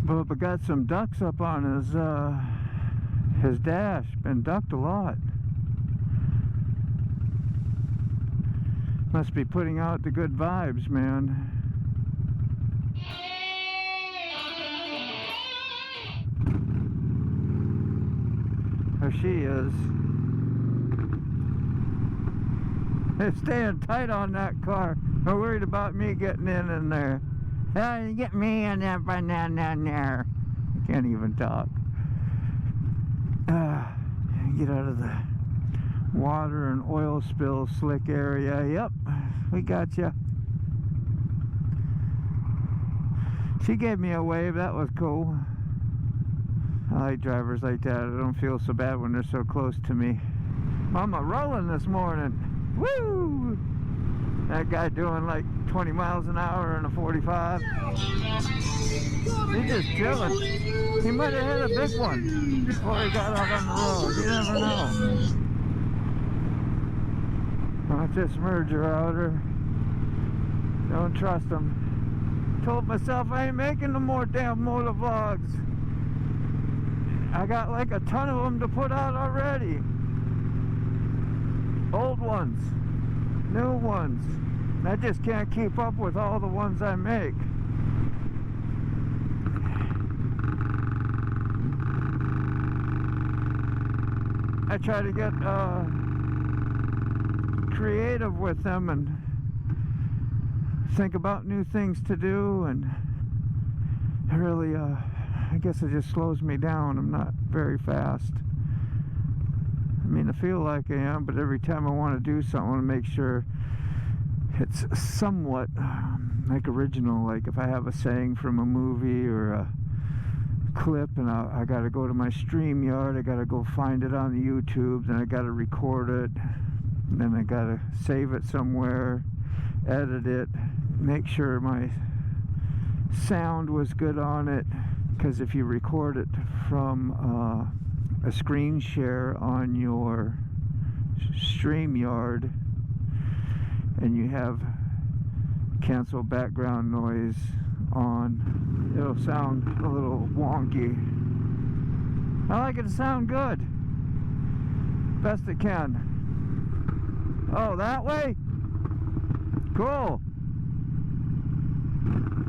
Bubba got some ducks up on his dash. Been ducked a lot. Must be putting out the good vibes, man. There she is. They're staying tight on that car. They're worried about me getting in there. Oh, you get me in there by down there. I can't even talk. Get out of the water and oil spill slick area. Yep, we got you. She gave me a wave. That was cool. I like drivers like that. I don't feel so bad when they're so close to me. I'm a-rolling this morning. Woo! That guy doing like 20 miles an hour in a 45. He's just chilling. He might have hit a big one before he got out on the road. You never know. Watch this merger outer. Don't trust him. Told myself I ain't making no more damn motovlogs. I got like a ton of them to put out already. Old ones, new ones. I just can't keep up with all the ones I make. I try to get creative with them and think about new things to do, and really I guess it just slows me down. I'm not very fast. I mean, I feel like I am, but every time I want to do something, I want to make sure it's somewhat like original. Like if I have a saying from a movie or a clip, and I got to go to my StreamYard, I got to go find it on the YouTube, then I got to record it, and then I got to save it somewhere, edit it, make sure my sound was good on it. Because if you record it from a screen share on your StreamYard and you have cancel background noise on, it'll sound a little wonky. I like it to sound good. Best it can. Oh, that way? Cool.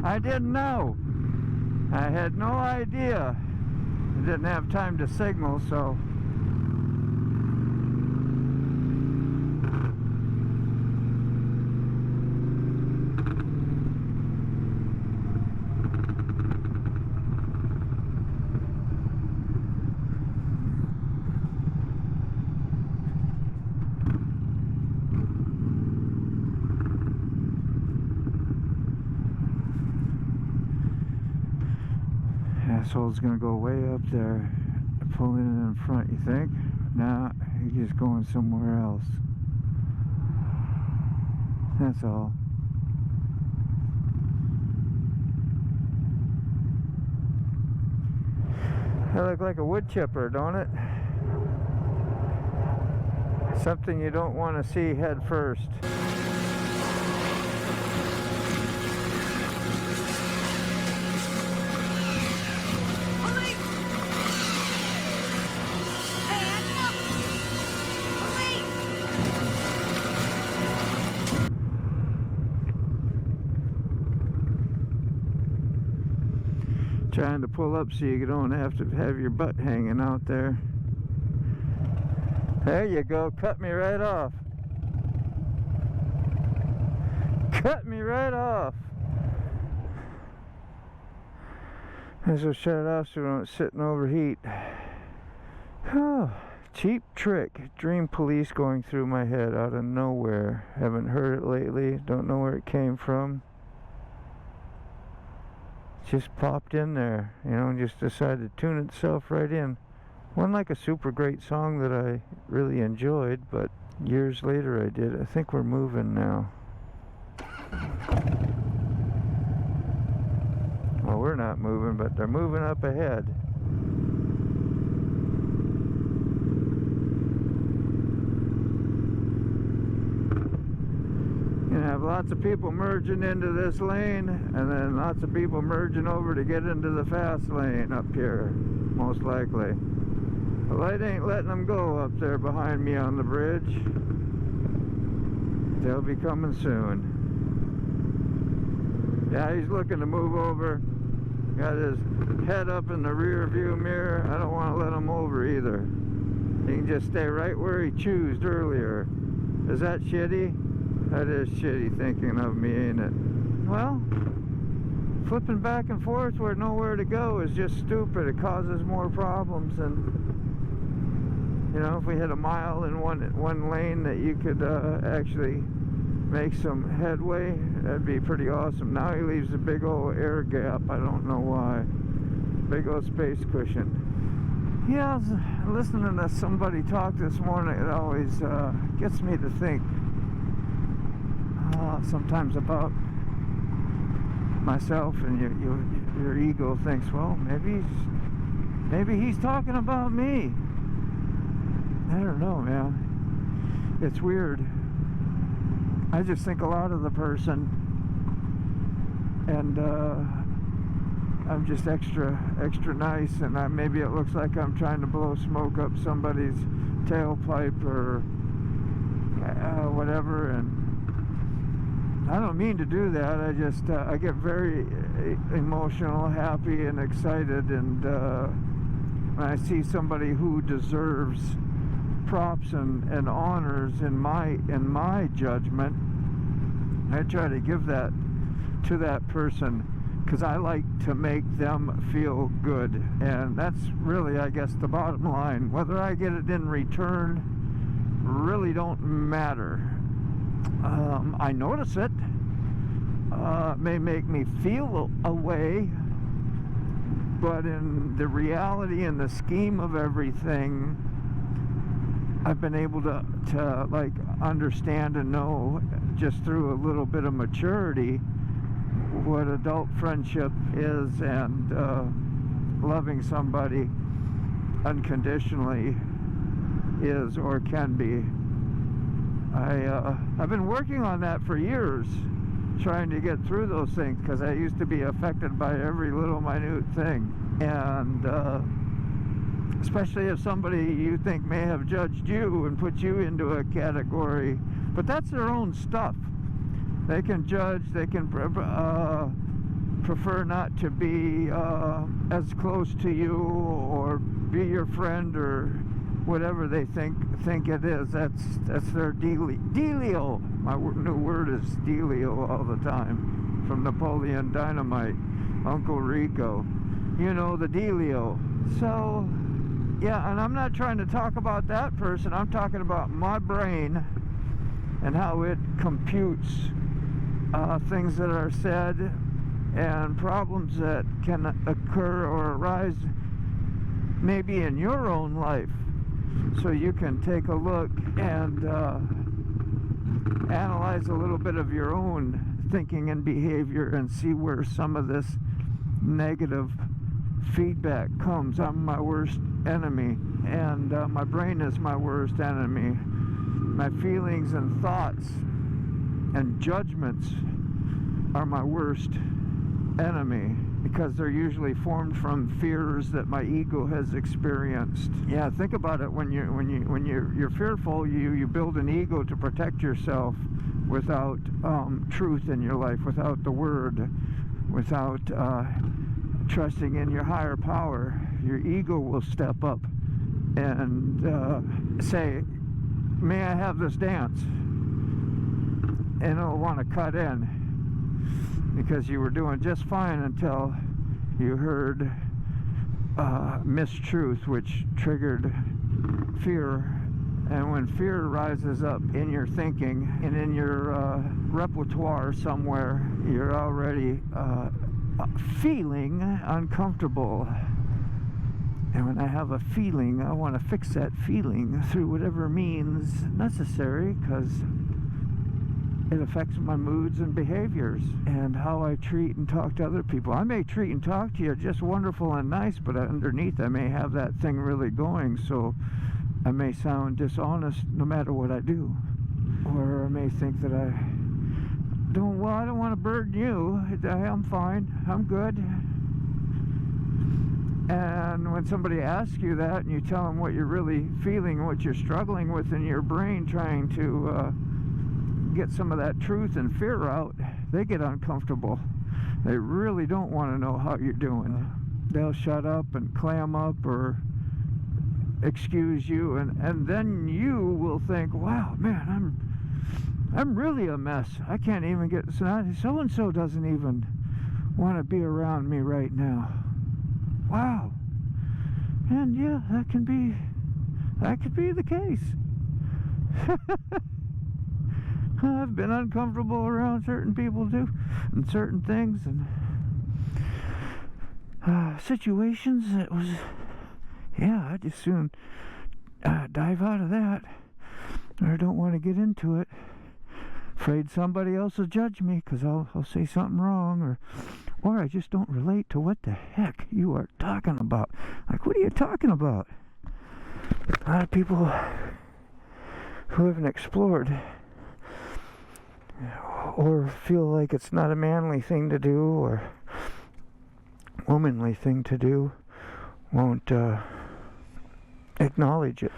I didn't know. I had no idea. I didn't have time to signal, so asshole's gonna go way up there, pull in front, you think? Nah, he's just going somewhere else. That's all. I look like a woodchipper, don't it? Something you don't want to see head first. Trying to pull up so you don't have to have your butt hanging out there. There you go, cut me right off. Cut me right off. Might as well shut it off so we don't sit and overheat. Oh, cheap trick. Dream police going through my head out of nowhere. Haven't heard it lately, don't know where it came from. Just popped in there, you know, and just decided to tune itself right in. Wasn't like a super great song that I really enjoyed, but years later I did. I think we're moving now. Well, we're not moving, but they're moving up ahead. Gonna have lots of people merging into this lane, and then lots of people merging over to get into the fast lane up here, most likely. The light ain't letting them go up there behind me on the bridge. They'll be coming soon. Yeah, he's looking to move over. Got his head up in the rear view mirror. I don't want to let him over either. He can just stay right where he choosed earlier. Is that shitty? That is shitty thinking of me, ain't it? Well, flipping back and forth where nowhere to go is just stupid. It causes more problems. And you know, if we hit a mile in one lane that you could actually make some headway, that'd be pretty awesome. Now he leaves a big old air gap. I don't know why. Big old space cushion. Yeah, I was listening to somebody talk this morning. It always gets me to think sometimes about myself, and your ego thinks, well, maybe he's talking about me. I don't know, man. It's weird. I just think a lot of the person, and I'm just extra nice, and maybe it looks like I'm trying to blow smoke up somebody's tailpipe or whatever, and I don't mean to do that. I just I get very emotional, happy, and excited, and when I see somebody who deserves props and honors in my judgment, I try to give that to that person, because I like to make them feel good, and that's really, I guess, the bottom line. Whether I get it in return really don't matter. I notice it. It may make me feel a way, but in the reality and the scheme of everything, I've been able to like understand and know just through a little bit of maturity what adult friendship is, and loving somebody unconditionally is or can be. I've been working on that for years, trying to get through those things, because I used to be affected by every little minute thing, and especially if somebody you think may have judged you and put you into a category, but that's their own stuff. They can judge, they can prefer not to be as close to you or be your friend or whatever they think it is. That's their dealio. My new word is dealio all the time, from Napoleon Dynamite, Uncle Rico. You know, the dealio. So yeah, and I'm not trying to talk about that person. I'm talking about my brain and how it computes things that are said and problems that can occur or arise maybe in your own life. So you can take a look and analyze a little bit of your own thinking and behavior and see where some of this negative feedback comes. I'm my worst enemy, and my brain is my worst enemy. My feelings and thoughts and judgments are my worst enemy, because they're usually formed from fears that my ego has experienced. Yeah, think about it. When you're fearful, you build an ego to protect yourself without truth in your life, without the word, without trusting in your higher power. Your ego will step up and say, may I have this dance? And it'll want to cut in, because you were doing just fine until you heard mistruth, which triggered fear. And when fear rises up in your thinking and in your repertoire somewhere, you're already feeling uncomfortable. And when I have a feeling, I want to fix that feeling through whatever means necessary, because it affects my moods and behaviors and how I treat and talk to other people. I may treat and talk to you just wonderful and nice, but underneath I may have that thing really going, so I may sound dishonest no matter what I do. Or I may think that I don't want to burden you. I'm fine. I'm good. And when somebody asks you that and you tell them what you're really feeling, what you're struggling with in your brain, trying to get some of that truth and fear out, they get uncomfortable. They really don't want to know how you're doing. They'll shut up and clam up or excuse you, and then you will think, wow, man, I'm really a mess. I can't even get, so-and-so doesn't even want to be around me right now. Wow. And yeah, that could be the case. I've been uncomfortable around certain people too, and certain things, and situations that was, yeah, I'd just soon dive out of that, or don't want to get into it. Afraid somebody else will judge me because I'll say something wrong, or I just don't relate to what the heck you are talking about. Like, what are you talking about? A lot of people who haven't explored or feel like it's not a manly thing to do or womanly thing to do won't acknowledge it.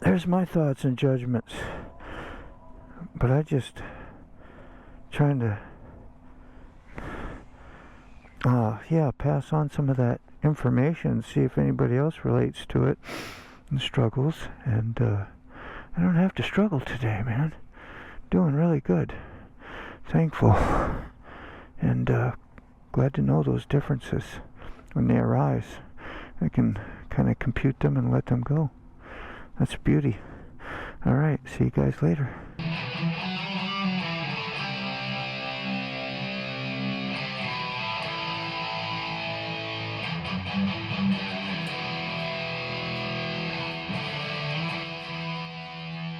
There's my thoughts and judgments, but I just trying to pass on some of that information, see if anybody else relates to it and struggles. And I don't have to struggle today, man. Doing really good. Thankful. And glad to know those differences when they arise. I can kind of compute them and let them go. That's beauty. Alright, see you guys later.